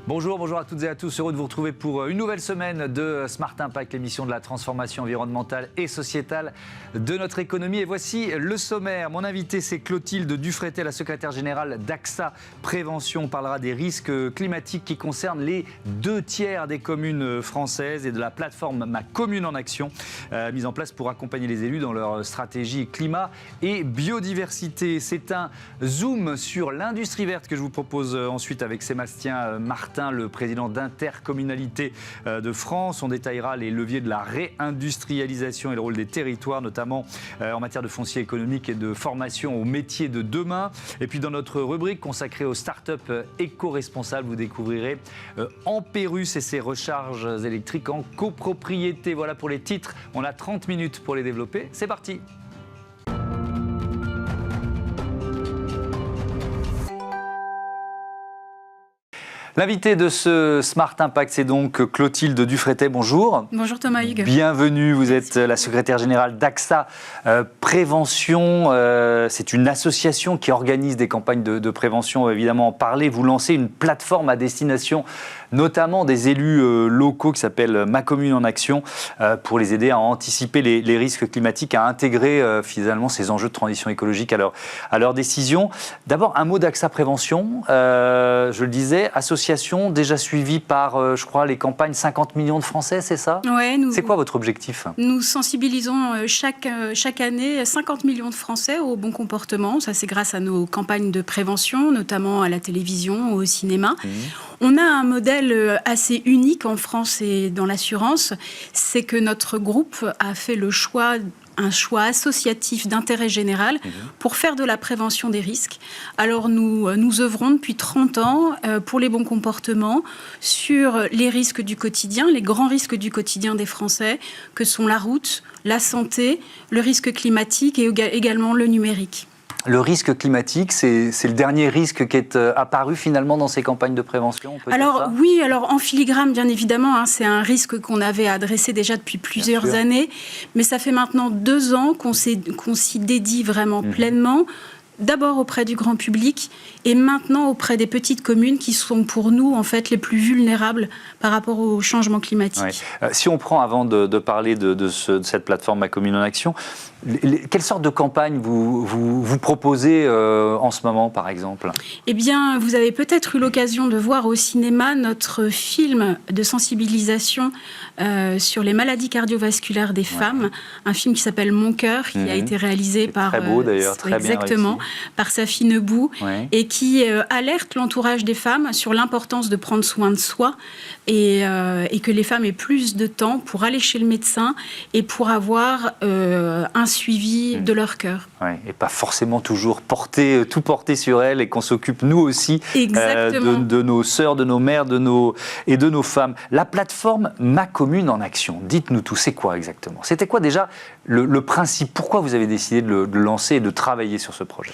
Bonjour à toutes et à tous. Heureux de vous retrouver pour une nouvelle semaine de Smart Impact, l'émission de la transformation environnementale et sociétale de notre économie. Et voici le sommaire. Mon invité, c'est Clotilde Dufrétet, la secrétaire générale d'AXA Prévention. On parlera des risques climatiques qui concernent les 2/3 des communes françaises et de la plateforme Ma Commune en Action, mise en place pour accompagner les élus dans leur stratégie climat et biodiversité. C'est un zoom sur l'industrie verte que je vous propose ensuite avec Sébastien Martin, le président d'Intercommunalité de France. On détaillera les leviers de la réindustrialisation et le rôle des territoires, notamment en matière de foncier économique et de formation aux métiers de demain. Et puis dans notre rubrique consacrée aux startups éco-responsables, vous découvrirez Ampérus et ses recharges électriques en copropriété. Voilà pour les titres. On a 30 minutes pour les développer. C'est parti. L'invité de ce Smart Impact, c'est donc Clotilde Dufrétet. Bonjour. Bonjour Thomas Hugues. Bienvenue, vous êtes la secrétaire générale d'AXA Prévention. C'est une association qui organise des campagnes de prévention, évidemment en parler. Vous lancez une plateforme à destination notamment des élus locaux qui s'appelle Ma Commune en Action pour les aider à anticiper les risques climatiques, à intégrer finalement ces enjeux de transition écologique à leur décision. D'abord, un mot d'AXA Prévention. Je le disais, association déjà suivie par, je crois, les campagnes 50 millions de Français, c'est ça ? Ouais, c'est quoi votre objectif ? Nous sensibilisons chaque année 50 millions de Français au bon comportement. Ça, c'est grâce à nos campagnes de prévention, notamment à la télévision, au cinéma. On a un modèle assez unique en France et dans l'assurance, c'est que notre groupe a fait un choix associatif d'intérêt général pour faire de la prévention des risques. Alors nous œuvrons depuis 30 ans pour les bons comportements sur les risques du quotidien, les grands risques du quotidien des Français, que sont la route, la santé, le risque climatique et également le numérique. Le risque climatique, c'est le dernier risque qui est apparu finalement dans ces campagnes de prévention, on peut dire ça ? Oui, alors en filigrane, bien évidemment, c'est un risque qu'on avait adressé déjà depuis plusieurs années, mais ça fait maintenant 2 ans qu'on s'y dédie vraiment pleinement. D'abord auprès du grand public et maintenant auprès des petites communes qui sont pour nous en fait les plus vulnérables par rapport au changement climatique. Ouais. Si on prend, avant de parler de cette plateforme Ma Commune en Action, quelle sorte de campagne vous proposez en ce moment, par exemple ? Eh bien, vous avez peut-être eu l'occasion de voir au cinéma notre film de sensibilisation sur les maladies cardiovasculaires des femmes, un film qui s'appelle Mon cœur, qui a été réalisé par... Très beau d'ailleurs, très exactement, bien réussi. Par Safi Nebou, et qui alerte l'entourage des femmes sur l'importance de prendre soin de soi et que les femmes aient plus de temps pour aller chez le médecin et pour avoir un suivi de leur cœur. Et pas forcément toujours tout porter sur elles et qu'on s'occupe nous aussi de nos sœurs, de nos mères et de nos femmes. La plateforme Ma Commune en Action, dites-nous tout, c'est quoi exactement ? C'était quoi déjà le principe ? Pourquoi vous avez décidé de le lancer et de travailler sur ce projet ?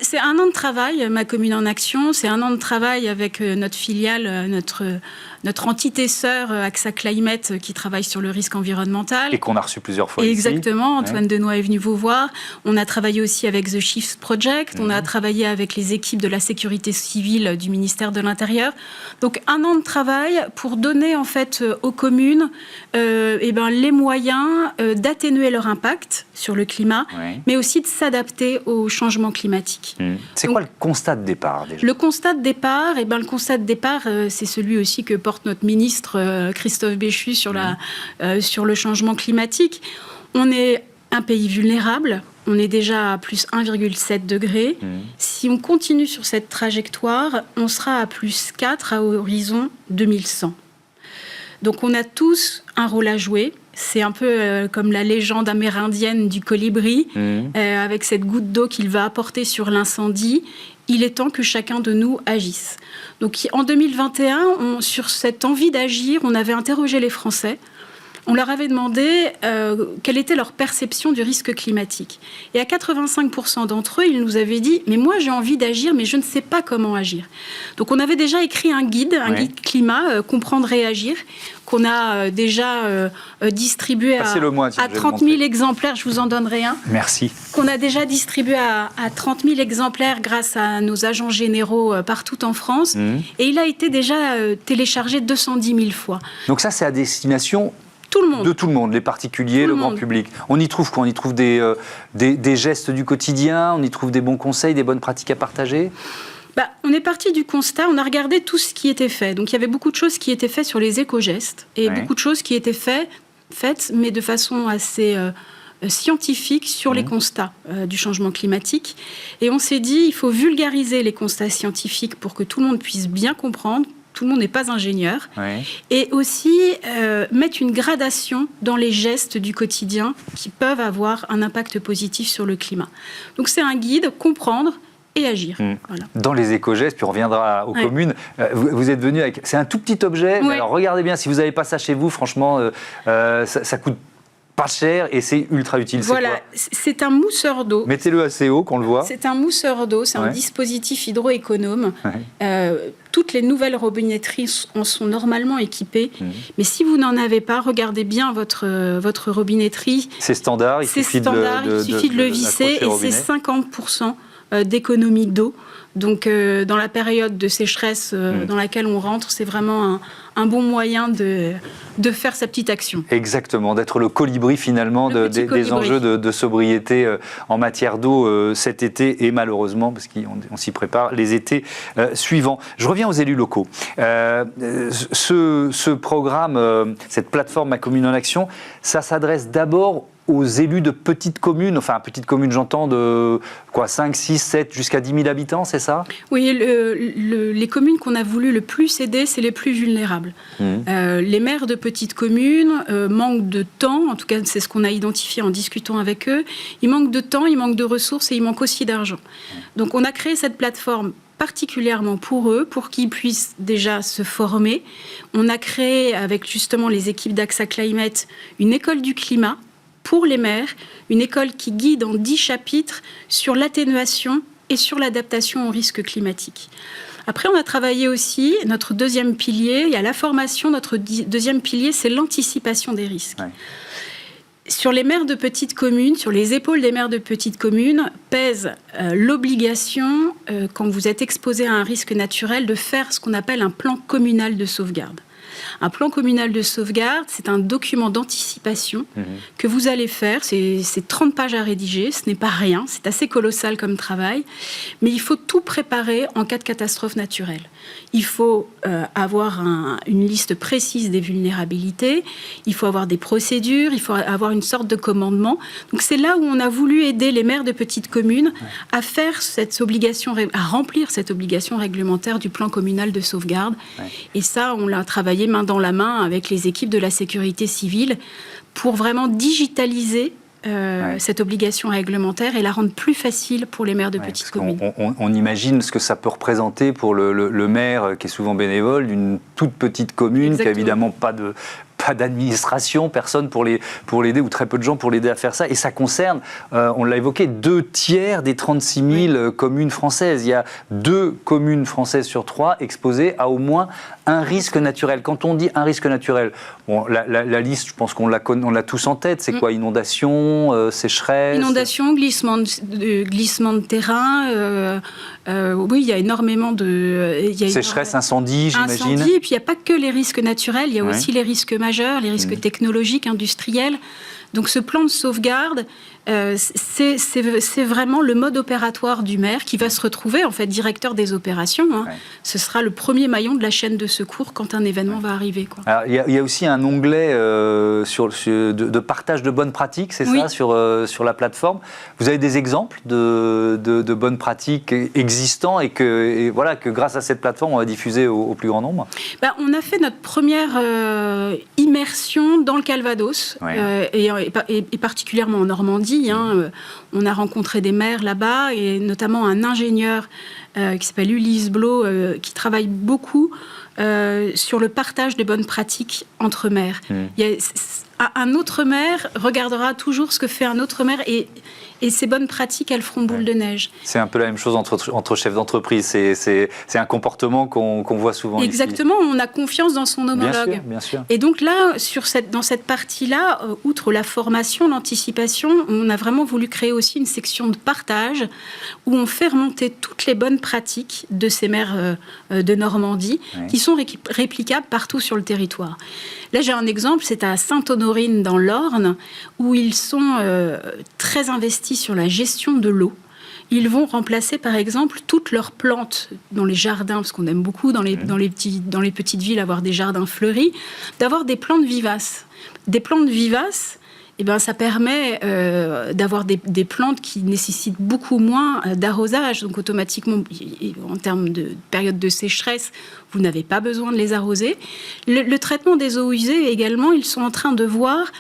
C'est 1 an de travail, Ma Commune en Action. C'est 1 an de travail avec notre filiale, notre entité sœur AXA Climate qui travaille sur le risque environnemental. Et qu'on a reçu plusieurs fois Exactement, ici. Antoine Denoy est venu vous voir. On a travaillé aussi avec The Shift Project. On a travaillé avec les équipes de la sécurité civile du ministère de l'Intérieur. Donc 1 an de travail pour donner en fait aux communes les moyens d'atténuer leur impact sur le climat, mais aussi de s'adapter au changement climatique. C'est quoi le constat de départ déjà ? Le constat de départ, c'est celui aussi que porte notre ministre Christophe Béchu sur le changement climatique. On est un pays vulnérable, on est déjà à plus 1,7 degré. Si on continue sur cette trajectoire, on sera à plus 4 à horizon 2100. Donc on a tous un rôle à jouer. C'est un peu comme la légende amérindienne du colibri, avec cette goutte d'eau qu'il va apporter sur l'incendie. Il est temps que chacun de nous agisse. Donc en 2021, sur cette envie d'agir, on avait interrogé les Français on leur avait demandé quelle était leur perception du risque climatique. Et à 85% d'entre eux, ils nous avaient dit « mais moi j'ai envie d'agir, mais je ne sais pas comment agir ». Donc on avait déjà écrit un guide climat, comprendre et agir, qu'on a déjà distribué à 30 000 exemplaires. Je vous en donnerai un. Merci. Qu'on a déjà distribué à 30 000 exemplaires grâce à nos agents généraux partout en France. Et il a été déjà téléchargé 210 000 fois. Donc ça, c'est à destination de tout le monde, les particuliers, le grand public. On y trouve quoi? On y trouve des gestes du quotidien, on y trouve des bons conseils, des bonnes pratiques à partager? On est parti du constat, on a regardé tout ce qui était fait. Donc il y avait beaucoup de choses qui étaient faites sur les éco-gestes et beaucoup de choses qui étaient faites, mais de façon assez scientifique sur les constats du changement climatique. Et on s'est dit, il faut vulgariser les constats scientifiques pour que tout le monde puisse bien comprendre. Tout le monde n'est pas ingénieur. Et aussi mettre une gradation dans les gestes du quotidien qui peuvent avoir un impact positif sur le climat. Donc c'est un guide, comprendre et agir. Voilà. Dans les éco-gestes, puis on reviendra aux communes, vous êtes venu avec... C'est un tout petit objet, mais alors regardez bien, si vous n'avez pas ça chez vous, franchement, ça coûte pas cher et c'est ultra utile. Voilà, c'est un mousseur d'eau. Mettez-le assez haut qu'on le voit. C'est un mousseur d'eau, c'est un dispositif hydroéconome. Toutes les nouvelles robinetteries en sont normalement équipées. Mais si vous n'en avez pas, regardez bien votre robinetterie. C'est standard, il suffit de le visser et c'est 50% d'économie d'eau. Donc, dans la période de sécheresse dans laquelle on rentre, c'est vraiment un bon moyen de faire sa petite action. Exactement, d'être le colibri finalement des enjeux de sobriété en matière d'eau cet été et malheureusement, parce qu'on s'y prépare, les étés suivants. Je reviens aux élus locaux. Ce programme, cette plateforme Ma Commune en Action, ça s'adresse d'abord aux élus de petites communes, enfin petites communes j'entends de 5, 6, 7 jusqu'à 10 000 habitants, c'est ça? Oui, les communes qu'on a voulu le plus aider, c'est les plus vulnérables. Les maires de petites communes manquent de temps, en tout cas c'est ce qu'on a identifié en discutant avec eux, ils manquent de temps, ils manquent de ressources et ils manquent aussi d'argent. Donc on a créé cette plateforme particulièrement pour eux, pour qu'ils puissent déjà se former. On a créé avec justement les équipes d'AXA Climate une école du climat pour les maires, une école qui guide en 10 chapitres sur l'atténuation et sur l'adaptation aux risques climatiques. Après, on a travaillé aussi, notre deuxième pilier, il y a la formation, notre deuxième pilier, c'est l'anticipation des risques. Sur les maires de petites communes, sur les épaules des maires de petites communes, pèse l'obligation, quand vous êtes exposé à un risque naturel, de faire ce qu'on appelle un plan communal de sauvegarde. Un plan communal de sauvegarde, c'est un document d'anticipation que vous allez faire. C'est 30 pages à rédiger, ce n'est pas rien, c'est assez colossal comme travail. Mais il faut tout préparer en cas de catastrophe naturelle. Il faut avoir une liste précise des vulnérabilités, il faut avoir des procédures, il faut avoir une sorte de commandement. Donc c'est là où on a voulu aider les maires de petites communes à faire cette obligation, à remplir cette obligation réglementaire du plan communal de sauvegarde. Et ça, on l'a travaillé main dans la main avec les équipes de la sécurité civile pour vraiment digitaliser cette obligation réglementaire et la rendre plus facile pour les maires de petites communes. On imagine ce que ça peut représenter pour le maire qui est souvent bénévole d'une toute petite commune qui n'a évidemment pas d'administration, personne pour l'aider ou très peu de gens pour l'aider à faire ça. Et ça concerne, on l'a évoqué, 2/3 des 36 000 communes françaises. Il y a 2 communes françaises sur 3 exposées à au moins un risque naturel. Quand on dit un risque naturel, bon, la liste, je pense qu'on l'a tous en tête. C'est quoi? Inondation, sécheresse? Inondation, glissement de terrain. Oui, il y a énormément de... sécheresse, incendie, j'imagine. Incendie, et puis il n'y a pas que les risques naturels, il y a aussi les risques majeurs, les risques technologiques, industriels. Donc ce plan de sauvegarde, c'est vraiment le mode opératoire du maire qui va se retrouver en fait directeur des opérations. Ce sera le premier maillon de la chaîne de secours quand un événement va arriver. Alors, il y a aussi un onglet de partage de bonnes pratiques, c'est ça, sur la plateforme. Vous avez des exemples de bonnes pratiques existants et que grâce à cette plateforme, on va diffuser au plus grand nombre? On a fait notre première immersion dans le Calvados et particulièrement en Normandie. On a rencontré des maires là-bas et notamment un ingénieur qui s'appelle Ulysse Blo qui travaille beaucoup sur le partage des bonnes pratiques entre maires. Un autre maire regardera toujours ce que fait un autre maire et ces bonnes pratiques, elles feront boule de neige. C'est un peu la même chose entre chefs d'entreprise. C'est un comportement qu'on voit souvent. Exactement, ici. On a confiance dans son homologue. Bien sûr. Et donc là, dans cette partie-là, outre la formation, l'anticipation, on a vraiment voulu créer aussi une section de partage où on fait remonter toutes les bonnes pratiques de ces maires de Normandie qui sont réplicables partout sur le territoire. Là, j'ai un exemple, c'est à Sainte-Honorine dans l'Orne, où ils sont très investis sur la gestion de l'eau. Ils vont remplacer, par exemple, toutes leurs plantes dans les jardins, parce qu'on aime beaucoup dans les petites villes avoir des jardins fleuris, d'avoir des plantes vivaces. Des plantes vivaces, ça permet d'avoir des plantes qui nécessitent beaucoup moins d'arrosage. Donc automatiquement, en termes de période de sécheresse, vous n'avez pas besoin de les arroser. Le traitement des eaux usées également, ils sont en train de voir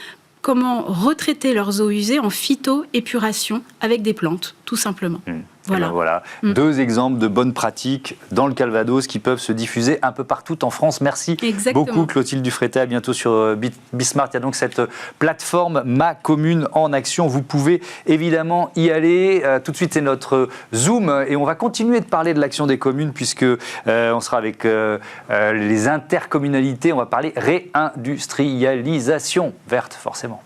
comment retraiter leurs eaux usées en phytoépuration avec des plantes, tout simplement. Voilà. Deux exemples de bonnes pratiques dans le Calvados qui peuvent se diffuser un peu partout en France. Merci beaucoup Clotilde Dufrétet. À bientôt sur Bismart. Il y a donc cette plateforme Ma Commune en Action. Vous pouvez évidemment y aller. Tout de suite, c'est notre Zoom et on va continuer de parler de l'action des communes puisque on sera avec les intercommunalités. On va parler réindustrialisation verte, forcément.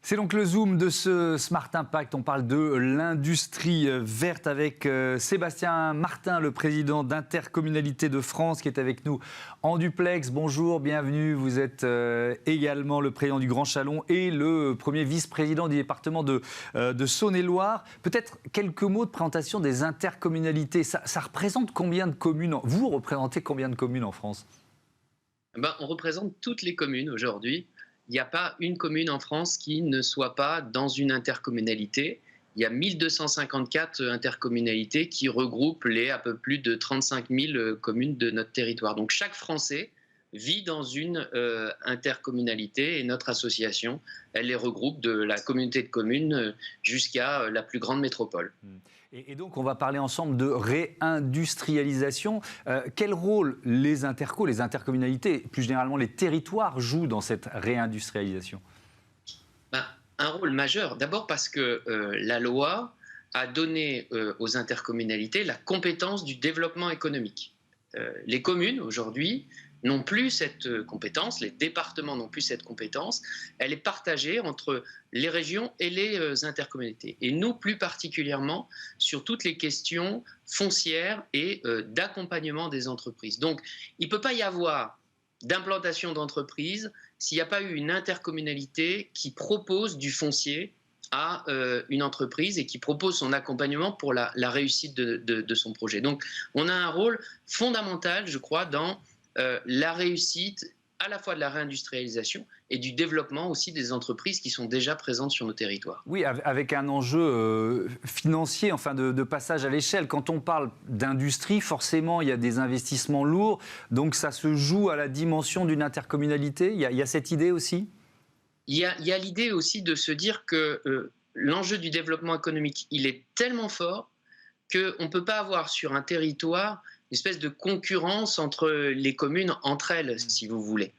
C'est donc le Zoom de ce Smart Impact. On parle de l'industrie verte avec Sébastien Martin, le président d'Intercommunalité de France, qui est avec nous en duplex. Bonjour, bienvenue. Vous êtes également le président du Grand Chalon et le premier vice-président du département de Saône-et-Loire. Peut-être quelques mots de présentation des intercommunalités. Ça représente combien de communes? Vous représentez combien de communes en France? On représente toutes les communes aujourd'hui. Il n'y a pas une commune en France qui ne soit pas dans une intercommunalité. Il y a 1254 intercommunalités qui regroupent les un peu plus de 35 000 communes de notre territoire. Donc chaque Français vit dans une intercommunalité et notre association, elle les regroupe de la communauté de communes jusqu'à la plus grande métropole. Et donc, on va parler ensemble de réindustrialisation. Quel rôle les intercommunalités, plus généralement les territoires, jouent dans cette réindustrialisation? Un rôle majeur. D'abord parce que la loi a donné aux intercommunalités la compétence du développement économique. Les communes, aujourd'hui, n'ont plus cette compétence, les départements n'ont plus cette compétence, elle est partagée entre les régions et les intercommunalités. Et nous, plus particulièrement, sur toutes les questions foncières et d'accompagnement des entreprises. Donc, il ne peut pas y avoir d'implantation d'entreprises s'il n'y a pas eu une intercommunalité qui propose du foncier à une entreprise et qui propose son accompagnement pour la réussite de son projet. Donc, on a un rôle fondamental, je crois, dans la réussite à la fois de la réindustrialisation et du développement aussi des entreprises qui sont déjà présentes sur nos territoires. Oui, avec un enjeu financier, enfin de passage à l'échelle. Quand on parle d'industrie, forcément, il y a des investissements lourds, donc ça se joue à la dimension d'une intercommunalité. Il y a cette idée aussi? Il y a l'idée aussi de se dire que l'enjeu du développement économique, il est tellement fort qu'on ne peut pas avoir sur un territoire une espèce de concurrence entre les communes entre elles, si vous voulez.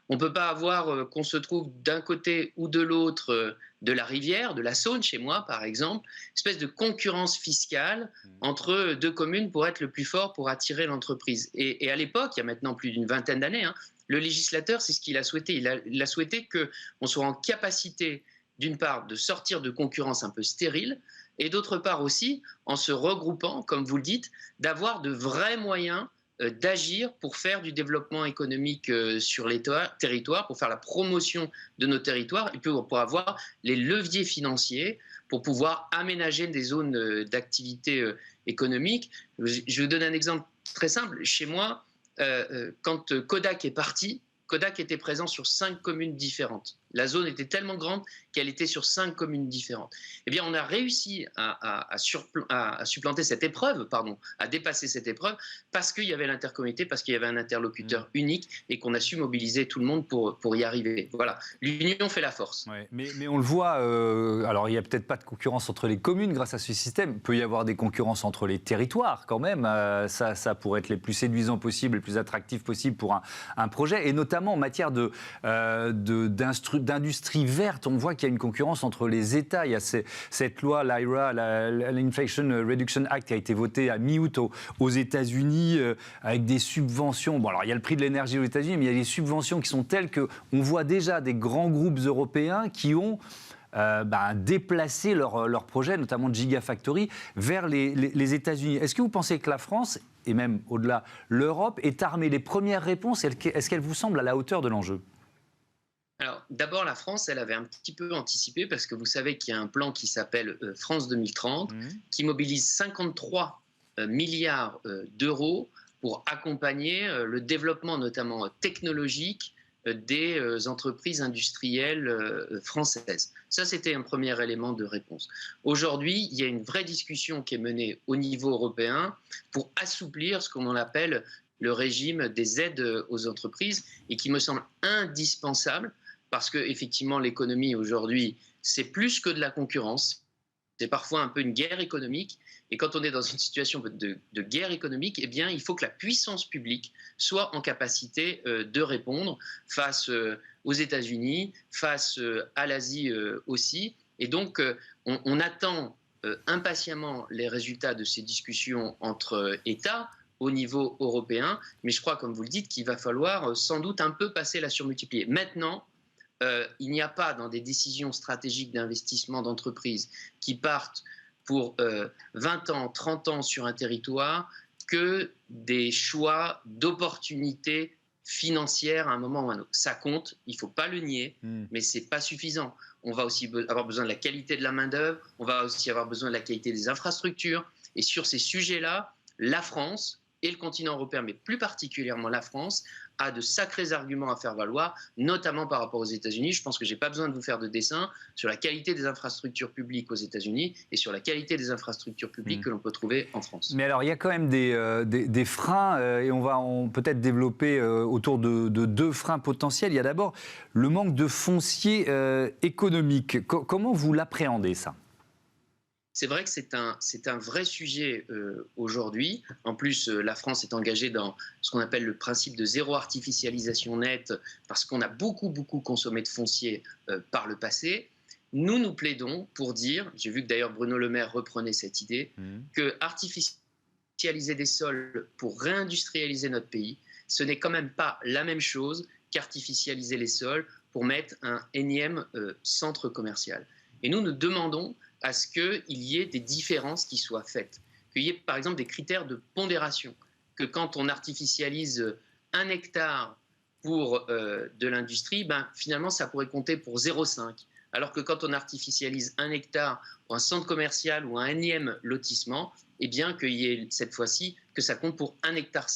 On ne peut pas avoir qu'on se trouve d'un côté ou de l'autre de la rivière, de la Saône, chez moi par exemple, une espèce de concurrence fiscale entre deux communes pour être le plus fort, pour attirer l'entreprise. Et à l'époque, il y a maintenant plus d'une vingtaine d'années, le législateur, c'est ce qu'il a souhaité. Il a souhaité qu'on soit en capacité, d'une part, de sortir de concurrence un peu stérile, et d'autre part aussi, en se regroupant, comme vous le dites, d'avoir de vrais moyens d'agir pour faire du développement économique sur les territoires, pour faire la promotion de nos territoires, et puis pour avoir les leviers financiers, pour pouvoir aménager des zones d'activité économique. Je vous donne un exemple très simple. Chez moi, quand Kodak est parti, Kodak était présent sur 5 communes différentes. La zone était tellement grande qu'elle était sur 5 communes différentes. Eh bien, on a réussi à supplanter cette épreuve, à dépasser cette épreuve, parce qu'il y avait l'intercommunauté, parce qu'il y avait un interlocuteur unique et qu'on a su mobiliser tout le monde pour y arriver. Voilà, l'union fait la force. Ouais, mais on le voit, alors il n'y a peut-être pas de concurrence entre les communes grâce à ce système. Il peut y avoir des concurrences entre les territoires quand même. Ça pourrait être les plus séduisants possibles, les plus attractifs possibles pour un projet. Et notamment en matière d'industrie verte, on voit qu'il y a une concurrence entre les États. Il y a cette loi, l'IRA, l'Inflation Reduction Act, qui a été votée à mi-août aux États-Unis avec des subventions. Bon, alors il y a le prix de l'énergie aux États-Unis, mais il y a des subventions qui sont telles qu'on voit déjà des grands groupes européens qui ont déplacer leurs projets, notamment de Gigafactory, vers les États-Unis. Est-ce que vous pensez que la France, et même au-delà l'Europe, est armée? Les premières réponses, est-ce qu'elles vous semblent à la hauteur de l'enjeu? Alors, d'abord, la France, elle avait un petit peu anticipé, parce que vous savez qu'il y a un plan qui s'appelle France 2030, qui mobilise 53 milliards d'euros pour accompagner le développement, notamment technologique, des entreprises industrielles françaises. Ça, c'était un premier élément de réponse. Aujourd'hui, il y a une vraie discussion qui est menée au niveau européen pour assouplir ce qu'on appelle le régime des aides aux entreprises et qui me semble indispensable parce qu'effectivement, l'économie aujourd'hui, c'est plus que de la concurrence. C'est parfois un peu une guerre économique. Et quand on est dans une situation de guerre économique, eh bien, il faut que la puissance publique soit en capacité de répondre face aux États-Unis, face à l'Asie aussi. Et donc, on attend impatiemment les résultats de ces discussions entre États au niveau européen. Mais je crois, comme vous le dites, qu'il va falloir sans doute un peu passer la surmultiplier. Maintenant, il n'y a pas dans des décisions stratégiques d'investissement d'entreprise qui partent pour 20 ans, 30 ans sur un territoire que des choix d'opportunités financières à un moment ou à un autre. Ça compte, il ne faut pas le nier, mais ce n'est pas suffisant. On va aussi avoir besoin de la qualité de la main-d'œuvre, on va aussi avoir besoin de la qualité des infrastructures. Et sur ces sujets-là, la France et le continent européen, mais plus particulièrement la France, a de sacrés arguments à faire valoir, notamment par rapport aux États-Unis. Je pense que je n'ai pas besoin de vous faire de dessin sur la qualité des infrastructures publiques aux États-Unis et sur la qualité des infrastructures publiques que l'on peut trouver en France. Mais alors, il y a quand même des freins, et on va peut-être développer autour de 2 freins potentiels. Il y a d'abord le manque de foncier économique. Comment vous l'appréhendez, ça ? C'est vrai que c'est un vrai sujet aujourd'hui. En plus, la France est engagée dans ce qu'on appelle le principe de zéro artificialisation nette parce qu'on a beaucoup consommé de foncier par le passé. Nous plaidons pour dire, j'ai vu que d'ailleurs Bruno Le Maire reprenait cette idée, que artificialiser des sols pour réindustrialiser notre pays, ce n'est quand même pas la même chose qu'artificialiser les sols pour mettre un énième centre commercial. Et nous demandons à ce qu'il y ait des différences qui soient faites, qu'il y ait par exemple des critères de pondération, que quand on artificialise 1 hectare pour de l'industrie, finalement ça pourrait compter pour 0,5, alors que quand on artificialise 1 hectare pour un centre commercial ou un énième lotissement, eh bien qu'il y ait cette fois-ci que ça compte pour 1,5 hectare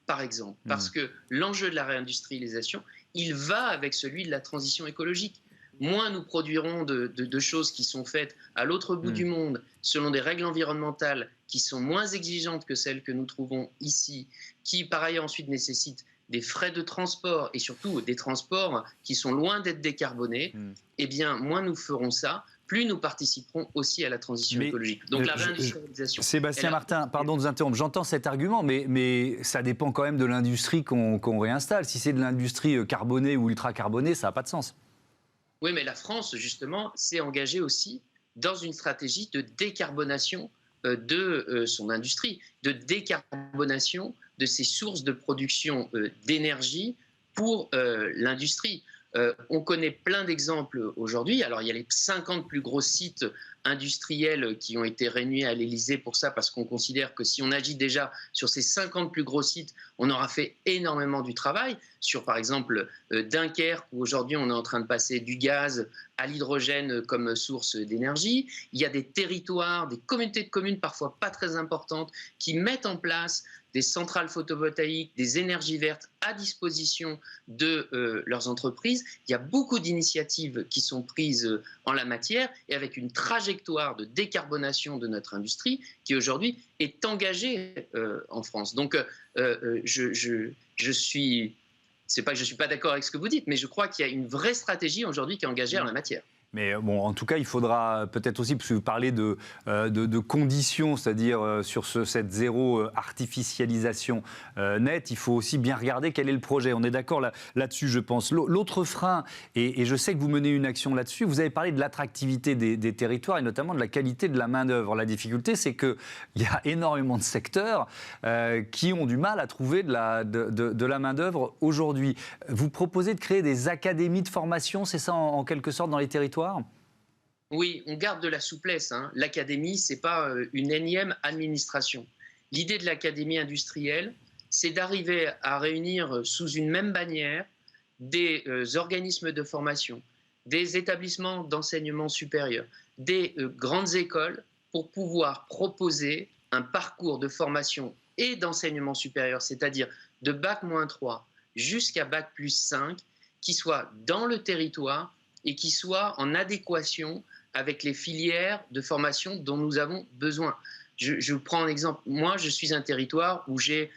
par exemple, parce que l'enjeu de la réindustrialisation, il va avec celui de la transition écologique. Moins nous produirons de choses qui sont faites à l'autre bout du monde, selon des règles environnementales qui sont moins exigeantes que celles que nous trouvons ici, qui par ailleurs ensuite nécessitent des frais de transport et surtout des transports qui sont loin d'être décarbonés, eh bien moins nous ferons ça, plus nous participerons aussi à la transition écologique. Donc la réindustrialisation... Sébastien Martin, pardon de vous interrompre, j'entends cet argument, mais ça dépend quand même de l'industrie qu'on réinstalle. Si c'est de l'industrie carbonée ou ultra-carbonée, ça n'a pas de sens. Oui, mais la France, justement, s'est engagée aussi dans une stratégie de décarbonation de son industrie, de décarbonation de ses sources de production d'énergie pour l'industrie. On connaît plein d'exemples aujourd'hui. Alors, il y a les 50 plus gros sites industriels qui ont été réunis à l'Élysée pour ça, parce qu'on considère que si on agit déjà sur ces 50 plus gros sites, on aura fait énormément du travail. Sur, par exemple, Dunkerque, où aujourd'hui on est en train de passer du gaz à l'hydrogène comme source d'énergie. Il y a des territoires, des communautés de communes parfois pas très importantes, qui mettent en place des centrales photovoltaïques, des énergies vertes à disposition de leurs entreprises. Il y a beaucoup d'initiatives qui sont prises en la matière et avec une trajectoire de décarbonation de notre industrie qui aujourd'hui est engagée en France. Donc je suis... C'est pas que je ne suis pas d'accord avec ce que vous dites, mais je crois qu'il y a une vraie stratégie aujourd'hui qui est engagée en la matière. Mais bon, en tout cas, il faudra peut-être aussi, parce que vous parlez de conditions, c'est-à-dire sur cette zéro artificialisation nette, il faut aussi bien regarder quel est le projet. On est d'accord là-dessus, je pense. L'autre frein, et je sais que vous menez une action là-dessus, vous avez parlé de l'attractivité des territoires et notamment de la qualité de la main-d'œuvre. La difficulté, c'est qu'il y a énormément de secteurs qui ont du mal à trouver de la main-d'œuvre aujourd'hui. Vous proposez de créer des académies de formation, c'est ça en quelque sorte dans les territoires ? Oui, on garde de la souplesse. Hein. L'académie, ce n'est pas une énième administration. L'idée de l'académie industrielle, c'est d'arriver à réunir sous une même bannière des organismes de formation, des établissements d'enseignement supérieur, des grandes écoles pour pouvoir proposer un parcours de formation et d'enseignement supérieur, c'est-à-dire de Bac-3 jusqu'à Bac+5, qui soit dans le territoire et qui soit en adéquation avec les filières de formation dont nous avons besoin. Je prends un exemple. Moi, je suis un territoire où j'ai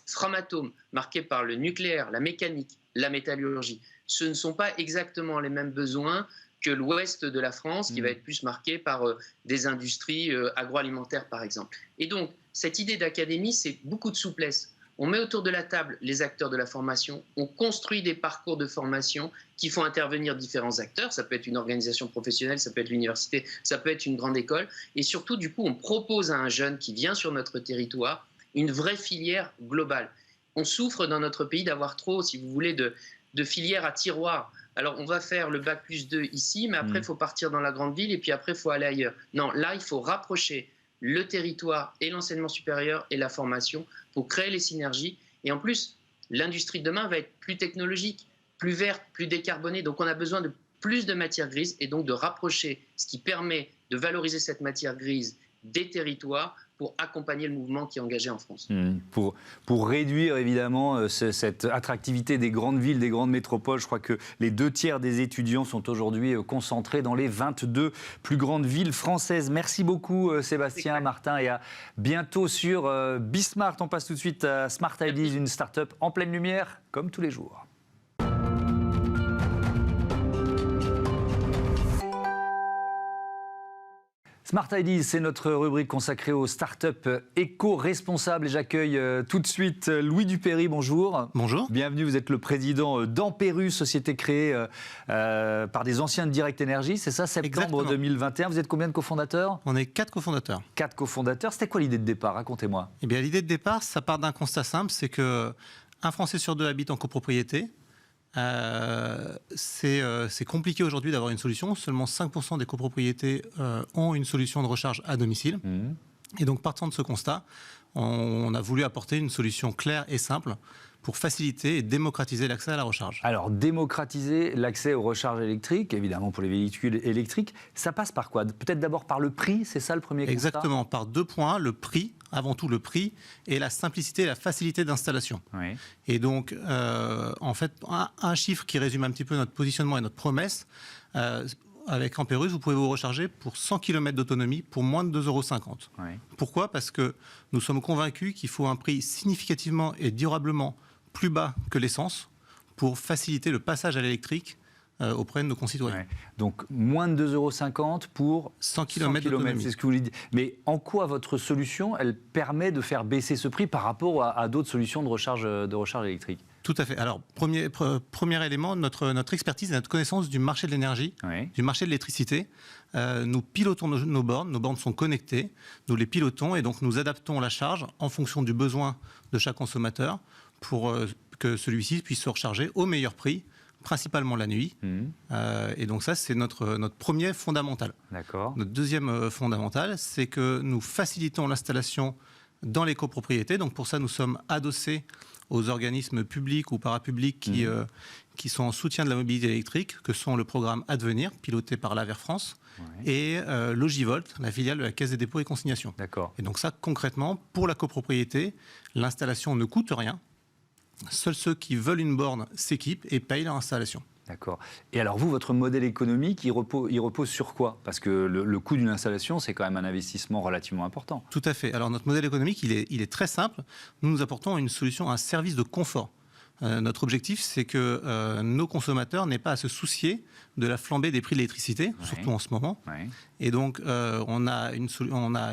Framatome, marqué par le nucléaire, la mécanique, la métallurgie. Ce ne sont pas exactement les mêmes besoins que l'ouest de la France, qui va être plus marqué par des industries agroalimentaires, par exemple. Et donc, cette idée d'académie, c'est beaucoup de souplesse. On met autour de la table les acteurs de la formation, on construit des parcours de formation qui font intervenir différents acteurs. Ça peut être une organisation professionnelle, ça peut être l'université, ça peut être une grande école. Et surtout, du coup, on propose à un jeune qui vient sur notre territoire une vraie filière globale. On souffre dans notre pays d'avoir trop, si vous voulez, de filières à tiroir. Alors, on va faire le Bac+2 ici, mais après, il faut partir dans la grande ville et puis après, il faut aller ailleurs. Non, là, il faut rapprocher le territoire et l'enseignement supérieur et la formation pour créer les synergies. Et en plus, l'industrie de demain va être plus technologique, plus verte, plus décarbonée. Donc, on a besoin de plus de matière grise et donc de rapprocher ce qui permet de valoriser cette matière grise des territoires pour accompagner le mouvement qui est engagé en France. Pour réduire évidemment cette attractivité des grandes villes, des grandes métropoles, je crois que les 2/3 des étudiants sont aujourd'hui concentrés dans les 22 plus grandes villes françaises. Merci beaucoup Sébastien, Martin, et à bientôt sur Bismart. On passe tout de suite à Smart Ideas, une start-up en pleine lumière, comme tous les jours. Smart Ideas, c'est notre rubrique consacrée aux startups éco-responsables. Et j'accueille tout de suite Louis Dupéry, bonjour. Bonjour. Bienvenue, vous êtes le président d'Amperus, société créée par des anciens de Direct Energy, c'est ça, septembre Exactement. 2021. Vous êtes combien de cofondateurs ? On est 4 cofondateurs. 4 cofondateurs. C'était quoi l'idée de départ ? Racontez-moi. Eh bien, l'idée de départ, ça part d'un constat simple, c'est qu'un Français sur 2 habite en copropriété. C'est compliqué aujourd'hui d'avoir une solution. Seulement 5% des copropriétés ont une solution de recharge à domicile. Et donc, partant de ce constat, on a voulu apporter une solution claire et simple pour faciliter et démocratiser l'accès à la recharge. Alors, démocratiser l'accès aux recharges électriques, évidemment pour les véhicules électriques, ça passe par quoi ? Peut-être d'abord par le prix, c'est ça le premier constat ? Exactement, par 2 points, le prix, avant tout le prix, et la simplicité et la facilité d'installation. Oui. Et donc, en fait, un chiffre qui résume un petit peu notre positionnement et notre promesse, avec Amperus, vous pouvez vous recharger pour 100 km d'autonomie pour moins de 2,50 €. Oui. Pourquoi ? Parce que nous sommes convaincus qu'il faut un prix significativement et durablement plus bas que l'essence pour faciliter le passage à l'électrique auprès de nos concitoyens. Ouais. Donc, moins de 2,50 € pour 100 km d'autonomie. C'est ce que vous voulez dire. Mais en quoi votre solution, elle permet de faire baisser ce prix par rapport à d'autres solutions de recharge électrique ? Tout à fait. Alors, premier élément, notre expertise et notre connaissance du marché de l'énergie, Oui. du marché de l'électricité. Nous pilotons nos bornes sont connectées, nous les pilotons et donc nous adaptons la charge en fonction du besoin de chaque consommateur pour que celui-ci puisse se recharger au meilleur prix, principalement la nuit. Et donc ça, c'est notre premier fondamental. D'accord. Notre deuxième fondamental, c'est que nous facilitons l'installation dans les copropriétés. Donc pour ça, nous sommes adossés aux organismes publics ou parapublics qui sont en soutien de la mobilité électrique, que sont le programme Advenir, piloté par l'Aver France, et Logivolt, la filiale de la Caisse des dépôts et consignations. D'accord. Et donc ça, concrètement, pour la copropriété, l'installation ne coûte rien. Seuls ceux qui veulent une borne s'équipent et payent leur installation. D'accord. Et alors vous, votre modèle économique, il repose sur quoi? Parce que le coût d'une installation, c'est quand même un investissement relativement important. Tout à fait. Alors notre modèle économique, il est très simple. Nous apportons une solution, un service de confort. Notre objectif, c'est que nos consommateurs n'aient pas à se soucier de la flambée des prix de l'électricité, surtout en ce moment. Et donc, on a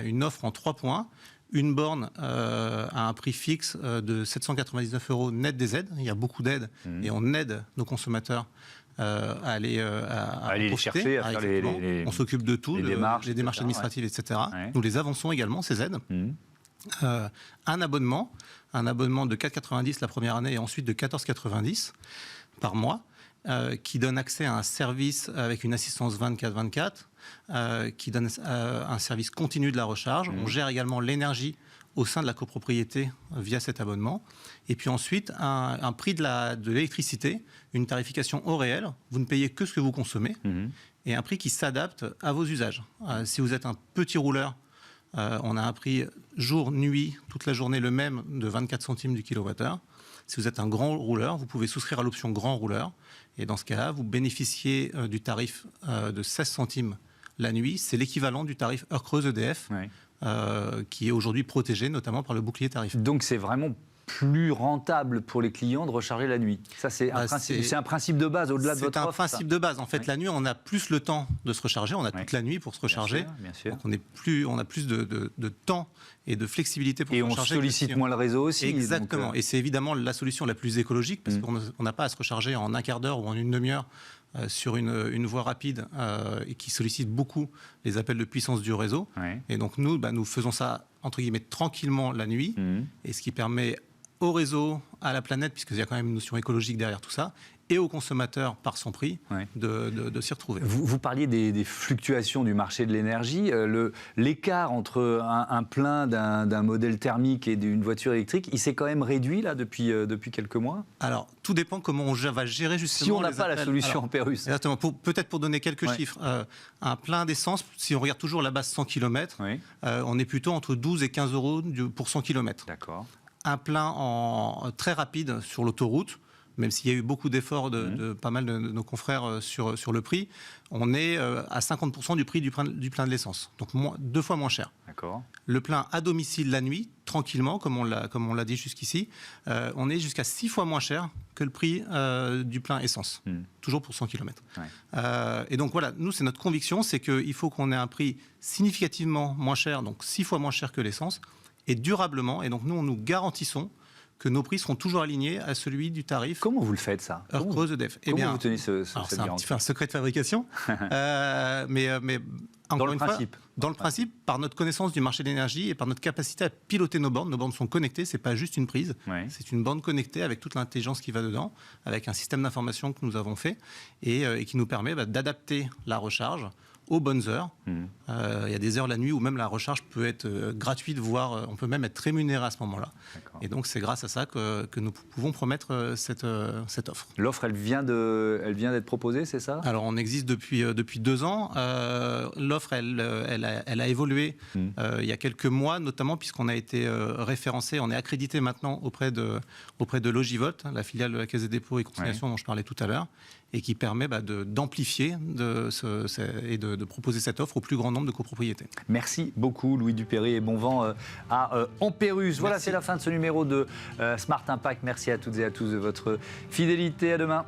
une offre en 3 points. Une borne à un prix fixe de 799 € net des aides. Il y a beaucoup d'aides et on aide nos consommateurs à aller les chercher, à faire on s'occupe de tout, les démarches administratives, etc. Nous les avançons également, ces aides. Un abonnement de 4,90 la première année et ensuite de 14,90 par mois, qui donne accès à un service avec une assistance 24/24, qui donne un service continu de la recharge. On gère également l'énergie au sein de la copropriété via cet abonnement. Et puis ensuite, un prix de l'électricité, une tarification au réel. Vous ne payez que ce que vous consommez. Et un prix qui s'adapte à vos usages. Si vous êtes un petit rouleur, on a un prix jour, nuit, toute la journée le même de 24 centimes du kilowattheure. Si vous êtes un grand rouleur, vous pouvez souscrire à l'option grand rouleur. Et dans ce cas-là, vous bénéficiez du tarif de 16 centimes la nuit. C'est l'équivalent du tarif heure creuse EDF, qui est aujourd'hui protégé notamment par le bouclier tarifaire. Donc c'est vraiment plus rentable pour les clients de recharger la nuit. Ça, c'est un principe de base au-delà de votre offre. C'est un principe de base. En fait, la nuit, on a plus le temps de se recharger. On a toute la nuit pour se recharger. Bien sûr. Donc on a plus de temps et de flexibilité pour se recharger. Et on sollicite moins le réseau aussi. Exactement. Donc, et c'est évidemment la solution la plus écologique parce qu'on n'a pas à se recharger en un quart d'heure ou en une demi-heure sur une voie rapide et qui sollicite beaucoup les appels de puissance du réseau. Et donc nous faisons ça entre guillemets tranquillement la nuit, et ce qui permet au réseau, à la planète, puisqu'il y a quand même une notion écologique derrière tout ça, et aux consommateurs par son prix de s'y retrouver. Vous parliez des fluctuations du marché de l'énergie. L'écart entre un plein d'un modèle thermique et d'une voiture électrique, il s'est quand même réduit là depuis quelques mois? Alors, tout dépend comment on va gérer justement. Si on n'a pas la solution Ampérus. Exactement. Peut-être pour donner quelques chiffres, un plein d'essence, si on regarde toujours la base 100 km, on est plutôt entre 12 et 15 € pour 100 km. D'accord. Un plein très rapide sur l'autoroute, même s'il y a eu beaucoup d'efforts de pas mal de nos confrères sur le prix, on est à 50% du prix du plein de l'essence. Donc 2 fois moins cher. D'accord. Le plein à domicile la nuit, tranquillement, comme on l'a dit jusqu'ici, on est jusqu'à 6 fois moins cher que le prix du plein essence. Toujours pour 100 km. Et donc voilà, nous, c'est notre conviction, c'est qu'il faut qu'on ait un prix significativement moins cher, donc 6 fois moins cher que l'essence, et durablement. Et donc nous garantissons que nos prix seront toujours alignés à celui du tarif. Comment vous le faites ça? Heure creuse EDF. Comment vous tenez cette c'est garantie? un secret de fabrication. mais dans le principe. Dans le principe, par notre connaissance du marché de l'énergie et par notre capacité à piloter nos bornes. Nos bornes sont connectées, c'est pas juste une prise. C'est une borne connectée avec toute l'intelligence qui va dedans, avec un système d'information que nous avons fait et qui nous permet d'adapter la recharge aux bonnes heures. Il y a des heures la nuit où même la recharge peut être gratuite, voire on peut même être rémunéré à ce moment-là. Et donc c'est grâce à ça que nous pouvons promettre cette offre. L'offre, elle vient d'être proposée, c'est ça? Alors on existe depuis 2 ans. L'offre, elle a évolué il y a quelques mois, notamment puisqu'on a été référencé, on est accrédité maintenant auprès de Logivolt, la filiale de la Caisse des dépôts et consignations dont je parlais tout à l'heure, et qui permet d'amplifier et de proposer cette offre au plus grand nombre de copropriétés. Merci beaucoup Louis Dupéry et bon vent à Ampérus. Voilà, c'est la fin de ce numéro de Smart Impact. Merci à toutes et à tous de votre fidélité. À demain.